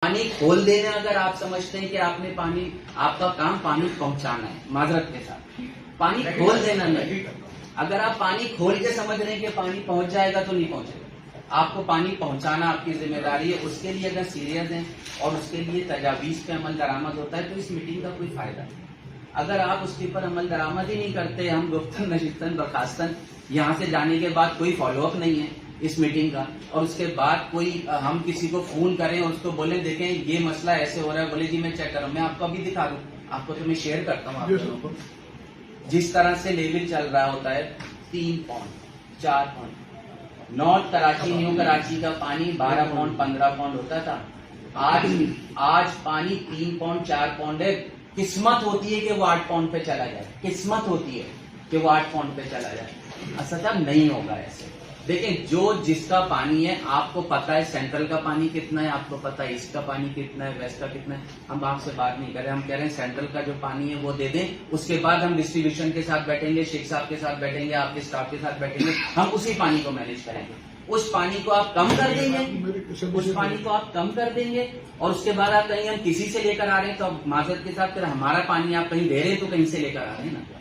पानी खोल देना, अगर आप समझते हैं कि आपने पानी, आपका काम पानी पहुंचाना है, माजरत के साथ पानी खोल देना नहीं। अगर आप पानी खोल के समझ रहे हैं कि पानी पहुंच जाएगा तो नहीं पहुंचेगा। आपको पानी पहुंचाना आपकी जिम्मेदारी है। उसके लिए अगर सीरियस हैं और उसके लिए तजावीज पे अमल दरामद होता है तो इस मीटिंग का कोई फायदा नहीं। अगर आप उसके ऊपर अमल दरामद ही नहीं करते, हम गुफ्तन नशिस्तन बर्खास्तन यहाँ से जाने के बाद कोई फॉलोअप नहीं है इस मीटिंग का, और उसके बाद कोई हम किसी को फोन करें और उसको बोले देखें ये मसला ऐसे हो रहा है, बोले जी मैं चेक कर रहा हूँ, मैं आपको अभी दिखा दूँ, आपको तो मैं शेयर करता हूँ आप लोगों को। जिस तरह से लेवल चल रहा होता है 3 point 4 point, north Karachi new Karachi का पानी 12 पॉइंट 15 पॉइंट होता था, आज पानी 3 पॉइंट 4 पॉइंट है। किस्मत होती है कि वो 8 पॉइंट पे चला जाए, किस्मत होती है कि वो 8 पॉइंट पे चला जाए। असद नहीं होगा ऐसे। देखें, जो जिसका पानी है आपको पता है, सेंट्रल का पानी कितना है आपको पता है, ईस्ट का पानी कितना है, वेस्ट का कितना है, हम आपसे बात नहीं कर रहे। हम कह रहे हैं सेंट्रल का जो पानी है वो दे दें, उसके बाद हम डिस्ट्रीब्यूशन के साथ बैठेंगे, शेख साहब के साथ बैठेंगे, आपके स्टाफ के साथ बैठेंगे, हम उसी पानी को मैनेज करेंगे। उस पानी को आप कम कर देंगे, उस पानी को आप कम कर देंगे, और उसके बाद आप कहीं हम किसी से लेकर आ रहे हैं तो माजरत के साथ फिर हमारा पानी आप कहीं दे रहे हैं तो कहीं से लेकर आ रहे हैं ना।